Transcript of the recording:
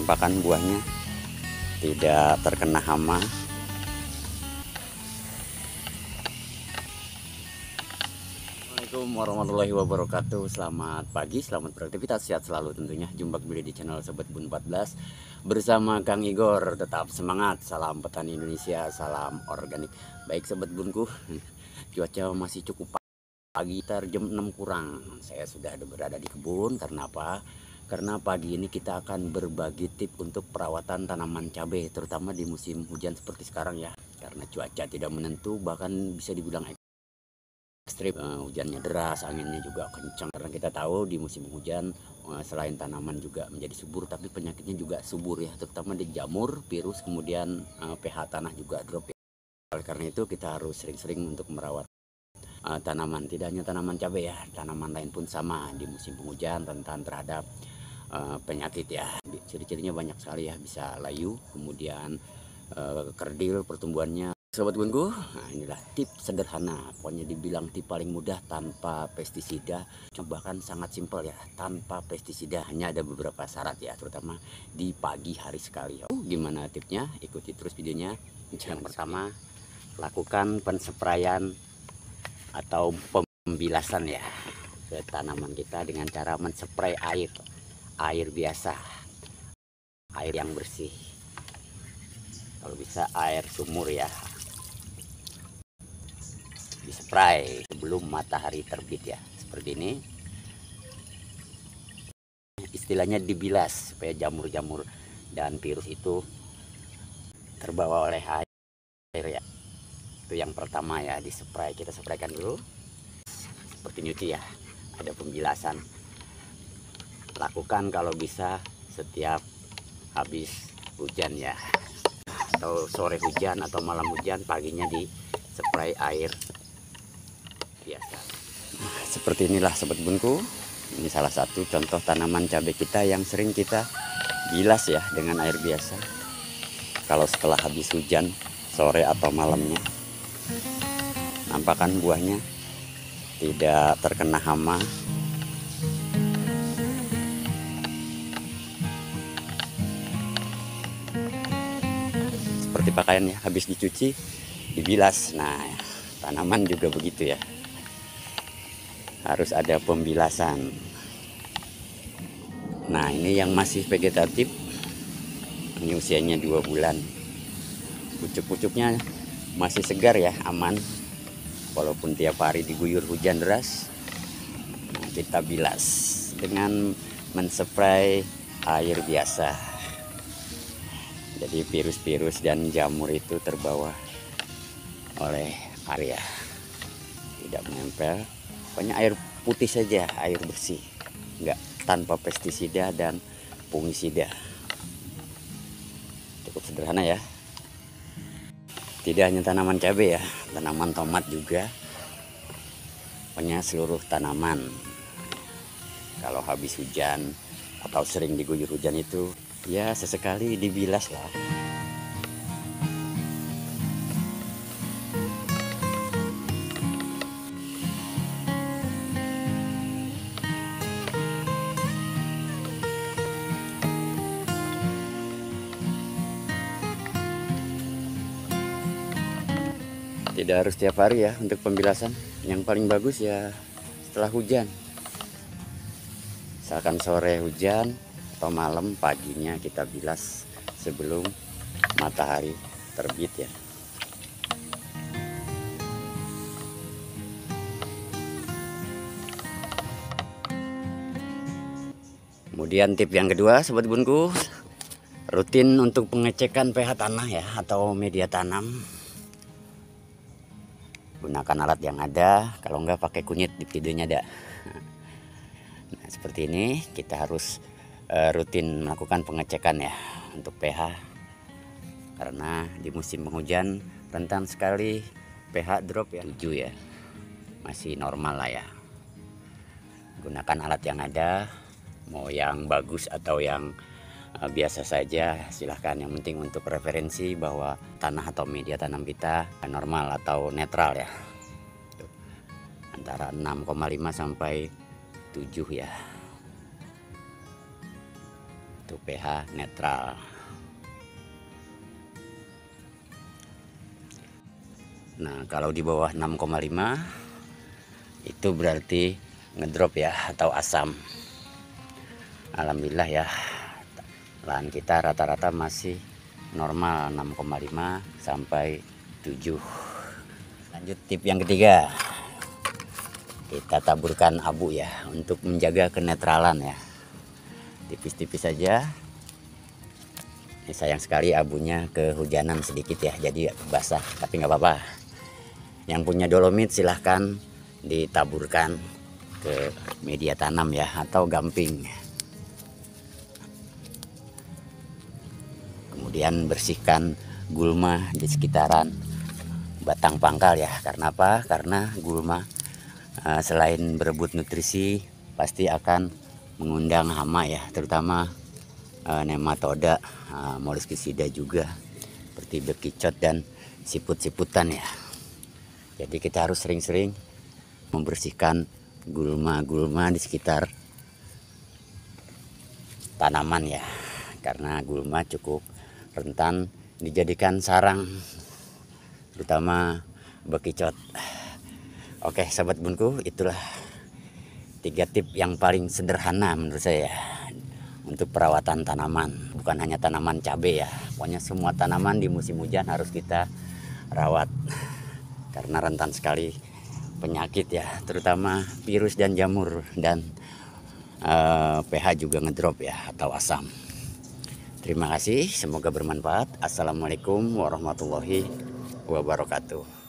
Nampakan buahnya tidak terkena hama. Assalamualaikum warahmatullahi wabarakatuh. Selamat pagi, selamat beraktivitas, sehat selalu tentunya. Jumpa kembali di channel Sobat Bun 14 bersama Kang Igor. Tetap semangat, salam petani Indonesia, salam organik. Baik Sobat Bunku, cuaca masih cukup pagi, jam 6 kurang. Saya sudah berada di kebun. Karena apa? Karena pagi ini kita akan berbagi tips untuk perawatan tanaman cabai, terutama di musim hujan seperti sekarang ya. Karena cuaca tidak menentu, bahkan bisa dibilang ekstrim, hujannya deras, anginnya juga kencang. Karena kita tahu di musim hujan selain tanaman juga menjadi subur, tapi penyakitnya juga subur ya, terutama di jamur, virus, kemudian pH tanah juga drop ya. Oleh karena itu kita harus sering-sering untuk merawat tanaman, tidak hanya tanaman cabai ya, tanaman lain pun sama di musim penghujan rentan terhadap penyakit ya. Ciri-cirinya banyak sekali ya, bisa layu, kemudian kerdil pertumbuhannya. Sobat Bunku, nah inilah tips sederhana, pokoknya dibilang tips paling mudah tanpa pestisida, bahkan sangat simpel ya, tanpa pestisida. Hanya ada beberapa syarat ya, terutama di pagi hari sekali. Gimana tipsnya? Ikuti terus videonya. Yang pertama, lakukan pensprayan atau pembilasan ya ke tanaman kita dengan cara menspray air biasa, air yang bersih, kalau bisa air sumur ya, dispray sebelum matahari terbit ya, seperti ini. Istilahnya dibilas supaya jamur-jamur dan virus itu terbawa oleh air ya. Itu yang pertama ya, dispray. Kita spraykan dulu seperti nyuci ya, ada pembilasan. Lakukan kalau bisa setiap habis hujan ya, atau sore hujan atau malam hujan, paginya di spray air biasa. Nah, seperti inilah Sobat Bunku, ini salah satu contoh tanaman cabai kita yang sering kita bilas ya dengan air biasa kalau setelah habis hujan sore atau malamnya. Nampakan buahnya tidak terkena hama. Seperti pakaian ya, habis dicuci dibilas. Nah, tanaman juga begitu ya, harus ada pembilasan. Nah, ini yang masih vegetatif, ini usianya 2 bulan. Pucuk-pucuknya masih segar ya, aman. Walaupun tiap hari diguyur hujan deras, kita bilas dengan menspray air biasa. Jadi virus-virus dan jamur itu terbawa oleh area, tidak menempel. Pokoknya air putih saja, air bersih, enggak, tanpa pestisida dan fungisida. Cukup sederhana ya. Tidak hanya tanaman cabai ya, tanaman tomat juga. Pokoknya seluruh tanaman kalau habis hujan atau sering diguyur hujan itu ya sesekali dibilas lah. Tidak harus tiap hari ya untuk pembilasan. Yang paling bagus ya setelah hujan. Misalkan sore hujan atau malam, paginya kita bilas sebelum matahari terbit ya. Kemudian tip yang kedua Sobat Bunku, rutin untuk pengecekan pH tanah ya atau media tanam. Gunakan alat yang ada, kalau enggak pakai kunyit, di videonya ada. Nah, seperti ini kita harus rutin melakukan pengecekan ya untuk pH, karena di musim penghujan rentan sekali pH drop ya. 7 ya, masih normal lah ya. Gunakan alat yang ada, mau yang bagus atau yang biasa saja silahkan. Yang penting untuk referensi bahwa tanah atau media tanam kita normal atau netral ya, antara 6,5 sampai 7 ya. untuk pH netral. Nah, kalau di bawah 6,5 itu berarti ngedrop ya, atau asam. Alhamdulillah ya, lahan kita rata-rata masih normal 6,5 sampai 7. Lanjut tip yang ketiga, kita taburkan abu ya untuk menjaga kenetralan ya. Tipis-tipis saja. Ini sayang sekali abunya kehujanan sedikit ya, jadi basah, tapi nggak apa-apa. Yang punya dolomit silahkan ditaburkan ke media tanam ya, atau gamping. Kemudian bersihkan gulma di sekitaran batang pangkal ya. Karena apa? Karena gulma selain berebut nutrisi pasti akan mengundang hama ya, terutama nematoda, molluscicida juga seperti bekicot dan siput-siputan ya. Jadi kita harus sering-sering membersihkan gulma-gulma di sekitar tanaman ya, karena gulma cukup rentan dijadikan sarang, terutama bekicot. Oke sahabat bunku, itulah 3 tip yang paling sederhana menurut saya untuk perawatan tanaman. Bukan hanya tanaman cabai ya, pokoknya semua tanaman di musim hujan harus kita rawat, karena rentan sekali penyakit ya, terutama virus dan jamur, dan pH juga ngedrop ya, atau asam. Terima kasih, semoga bermanfaat. Assalamualaikum warahmatullahi wabarakatuh.